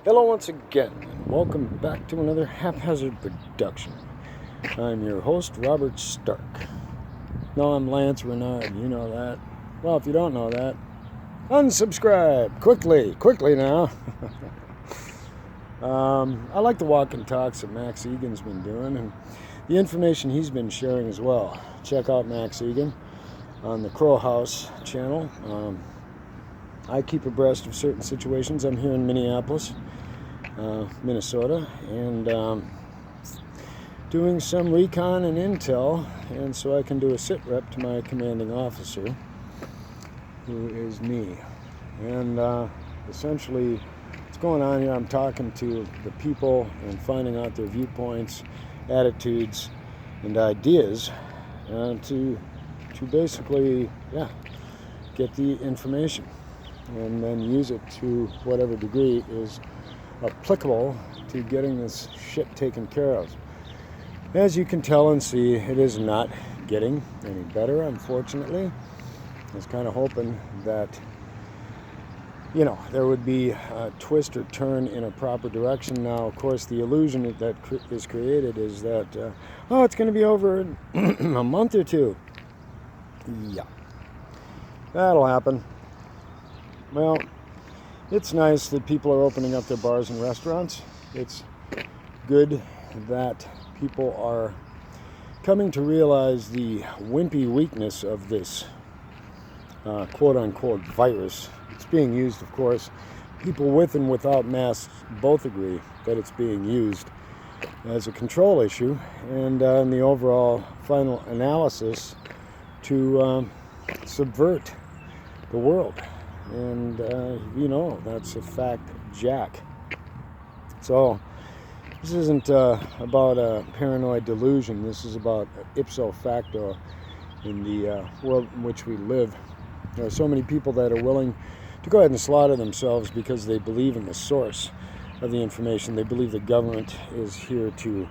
Hello once again, and welcome back to another haphazard production. I'm your host, Robert Stark. No, I'm Lance Renard, you know that. Well, if you don't know that, unsubscribe! Quickly now. I like the walk and talks that Max Egan's been doing, and the information he's been sharing as well. Check out Max Egan on the Crow House channel. I keep abreast of certain situations. I'm here in Minneapolis, Minnesota, and doing some recon and intel, and so I can do a sit rep to my commanding officer, who is me. And essentially, what's going on here, I'm talking to the people and finding out their viewpoints, attitudes, and ideas to basically, get the information and then use it to whatever degree is applicable to getting this shit taken care of. As you can tell and see, it is not getting any better, unfortunately. I was kind of hoping that, there would be a twist or turn in a proper direction. Now, of course, the illusion that is created is that, it's going to be over in a month or two. Yeah, that'll happen. Well, it's nice that people are opening up their bars and restaurants. It's good that people are coming to realize the wimpy weakness of this quote-unquote virus. It's being used, of course. People with and without masks both agree that it's being used as a control issue, and in the overall final analysis to subvert the world. And that's a fact, Jack. So this isn't about a paranoid delusion. This is about ipso facto in the world in which we live. There are so many people that are willing to go ahead and slaughter themselves because they believe in the source of the information. They believe the government is here to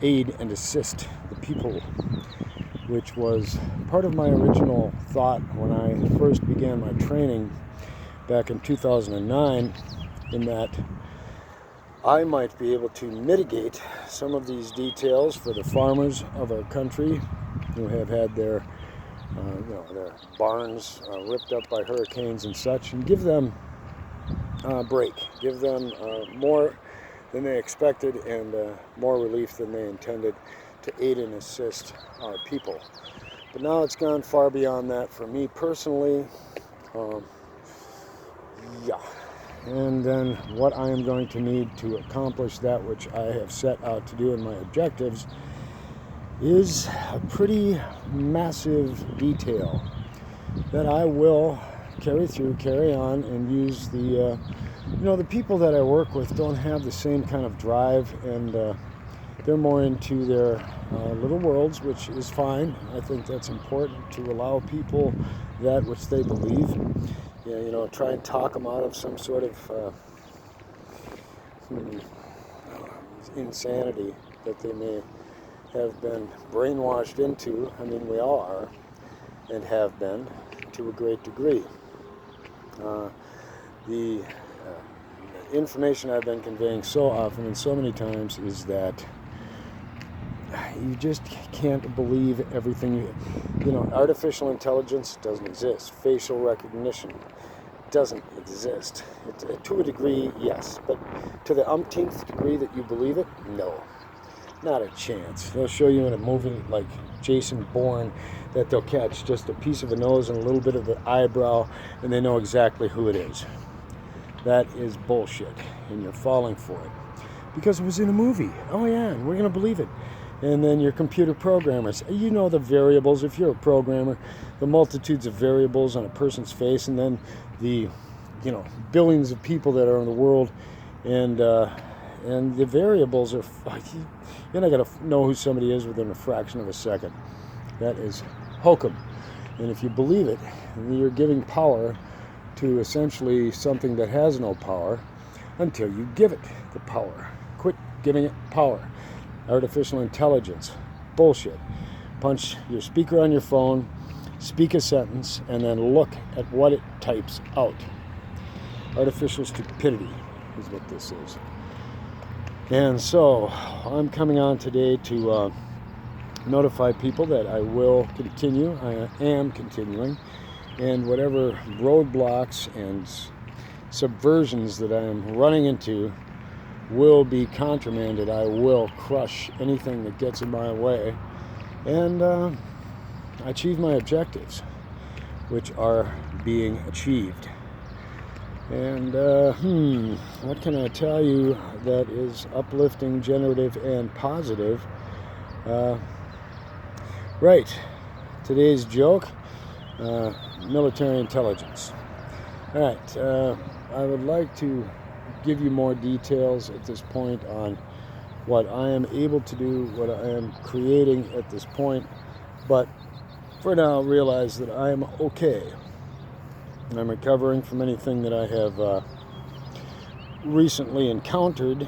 aid and assist the people, which was part of my original thought when I first began my training back in 2009, in that I might be able to mitigate some of these details for the farmers of our country who have had their barns ripped up by hurricanes and such, and give them a break, give them more than they expected and more relief than they intended to aid and assist our people. But now it's gone far beyond that for me personally. And then what I am going to need to accomplish that which I have set out to do in my objectives is a pretty massive detail that I will carry on, and use the, the people that I work with don't have the same kind of drive, and they're more into their little worlds, which is fine. I think that's important to allow people that which they believe. Try and talk them out of some sort of insanity that they may have been brainwashed into. I mean, we all are and have been to a great degree. The information I've been conveying so often and so many times is that you just can't believe everything. Artificial intelligence doesn't exist. Facial recognition doesn't exist. To a degree, yes, but to the umpteenth degree that you believe it, no, not a chance. They'll show you in a movie like Jason Bourne that they'll catch just a piece of a nose and a little bit of the eyebrow, and they know exactly who it is. That is bullshit, and you're falling for it because it was in a movie. Oh yeah, and we're gonna believe it. And then your computer programmers, the variables. If you're a programmer, the multitudes of variables on a person's face, and then the billions of people that are in the world, and the variables are, you're not going to know who somebody is within a fraction of a second. That is hokum. And if you believe it, you're giving power to essentially something that has no power until you give it the power. Quit giving it power. Artificial intelligence, bullshit. Punch your speaker on your phone, speak a sentence, and then look at what it types out. Artificial stupidity. is what this is. And so I'm coming on today to notify people that I will continue. I am continuing. And whatever roadblocks and subversions that I am running into will be countermanded. I will crush anything that gets in my way and achieve my objectives, which are being achieved. And what can I tell you that is uplifting, generative, and positive? Right, today's joke, military intelligence. All right, I would like to give you more details at this point on what I am able to do, what I am creating at this point, but for now realize that I am okay. I'm recovering from anything that I have recently encountered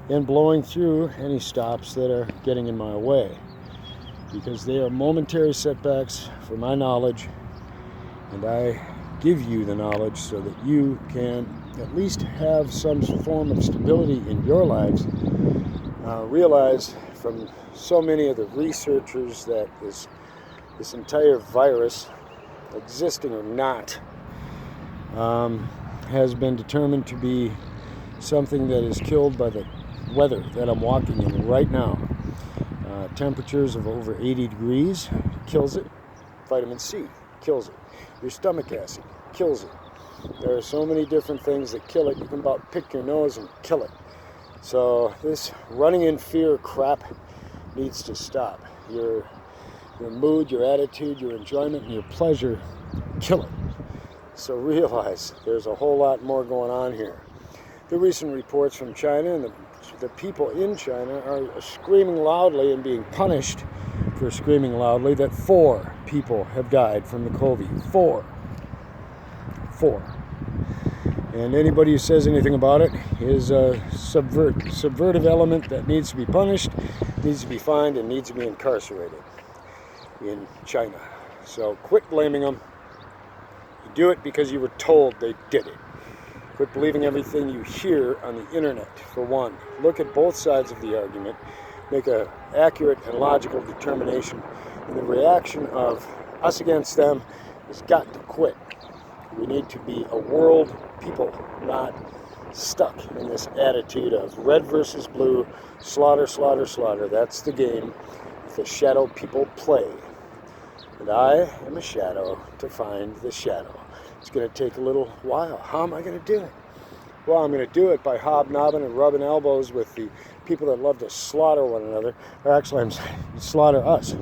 and blowing through any stops that are getting in my way, because they are momentary setbacks for my knowledge, and I give you the knowledge so that you can at least have some form of stability in your lives. Realize from so many of the researchers that this entire virus, existing or not, has been determined to be something that is killed by the weather that I'm walking in right now. Temperatures of over 80 degrees kills it. Vitamin C kills it. Your stomach acid kills it. There are so many different things that kill it. You can about pick your nose and kill it. So this running in fear crap needs to stop. Your mood, your attitude, your enjoyment, and your pleasure, kill it. So realize there's a whole lot more going on here. The recent reports from China and the people in China are screaming loudly and being punished for screaming loudly that 4 people have died from the COVID. 4. And anybody who says anything about it is a subvertive element that needs to be punished, needs to be fined, and needs to be incarcerated in China. So quit blaming them. You do it because you were told they did it. Quit believing everything you hear on the internet, for one. Look at both sides of the argument. Make an accurate and logical determination. And the reaction of us against them has got to quit. We need to be a world people, not stuck in this attitude of red versus blue, slaughter, slaughter, slaughter. That's the game the shadow people play. And I am a shadow to find the shadow. It's going to take a little while. How am I going to do it? Well, I'm going to do it by hobnobbing and rubbing elbows with the people that love to slaughter one another. Or actually, I'm saying slaughter us.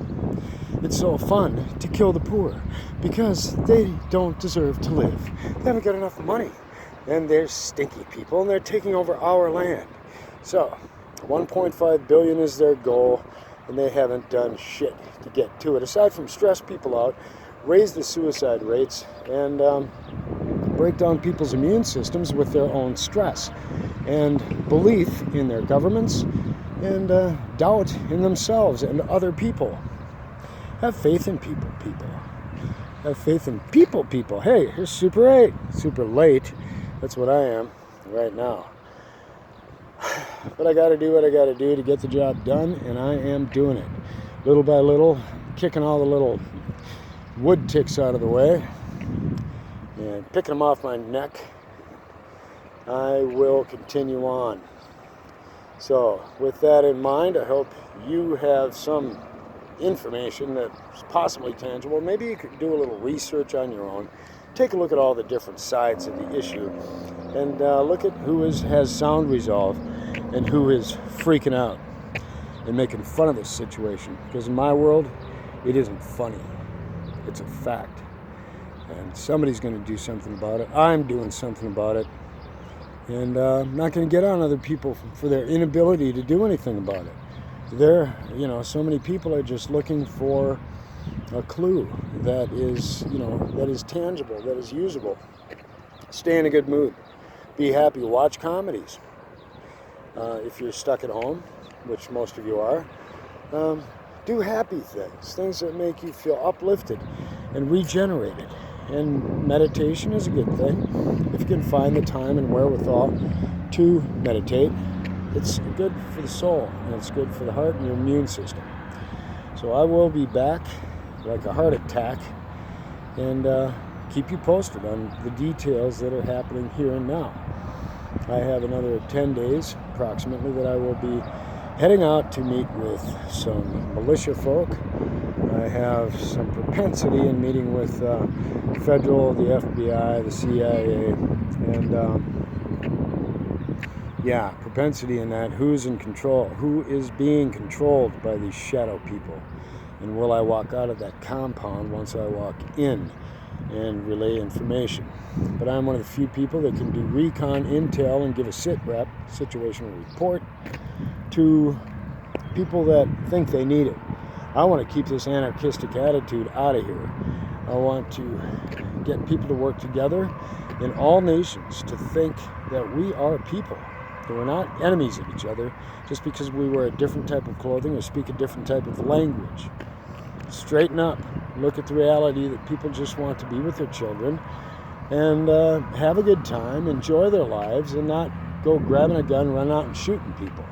It's so fun to kill the poor because they don't deserve to live. They haven't got enough money. And they're stinky people, and they're taking over our land. So, 1.5 billion is their goal, and they haven't done shit to get to it, aside from stress people out, raise the suicide rates, and break down people's immune systems with their own stress and belief in their governments and doubt in themselves and other people. Have faith in people. Have faith in people. Hey, you're super late. That's what I am right now. But I got to do what I got to do to get the job done, and I am doing it. Little by little, kicking all the little wood ticks out of the way and picking them off my neck. I will continue on. So, with that in mind, I hope you have some information that's possibly tangible. Maybe you could do a little research on your own. Take a look at all the different sides of the issue and look at who has sound resolve and who is freaking out and making fun of this situation. Because in my world, it isn't funny. It's a fact. And somebody's going to do something about it. I'm doing something about it. And I'm not going to get on other people for their inability to do anything about it. So many people are just looking for a clue that is tangible, that is usable. Stay in a good mood. Be happy. Watch comedies. If you're stuck at home, which most of you are, do happy things that make you feel uplifted and regenerated And meditation is a good thing. If you can find the time and wherewithal to meditate, it's good for the soul, and it's good for the heart and your immune system. So I will be back like a heart attack, and keep you posted on the details that are happening here and now. I have another 10 days approximately that I will be heading out to meet with some militia folk. I have some propensity in meeting with federal, the FBI, the CIA, and propensity in that. Who's in control? Who is being controlled by these shadow people? And will I walk out of that compound once I walk in and relay information? But I'm one of the few people that can do recon intel and give a SITREP, situational report, to people that think they need it. I want to keep this anarchistic attitude out of here. I want to get people to work together in all nations to think that we are people, that we're not enemies of each other just because we wear a different type of clothing or speak a different type of language. Straighten up. Look at the reality that people just want to be with their children and have a good time, enjoy their lives, and not go grabbing a gun, run out and shooting people.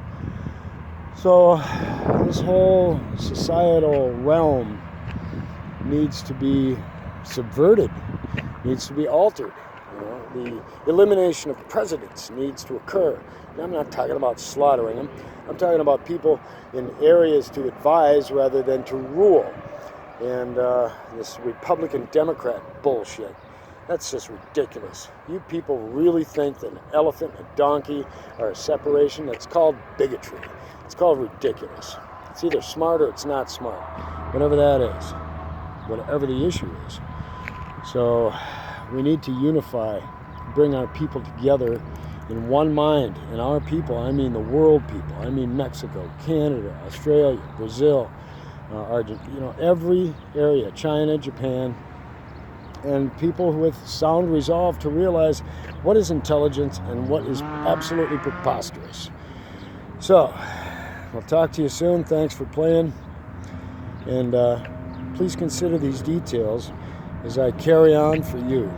So this whole societal realm needs to be subverted, needs to be altered. The elimination of presidents needs to occur. And I'm not talking about slaughtering them. I'm talking about people in areas to advise rather than to rule. And this Republican-Democrat bullshit, that's just ridiculous. You people really think that an elephant and a donkey are a separation? That's called bigotry. It's called ridiculous. It's either smart or it's not smart. Whatever that is. Whatever the issue is. So we need to unify, bring our people together in one mind. And our people, I mean the world people. I mean Mexico, Canada, Australia, Brazil, Argentina, every area, China, Japan, and people with sound resolve to realize what is intelligence and what is absolutely preposterous. So, I'll talk to you soon. Thanks for playing. And please consider these details as I carry on for you.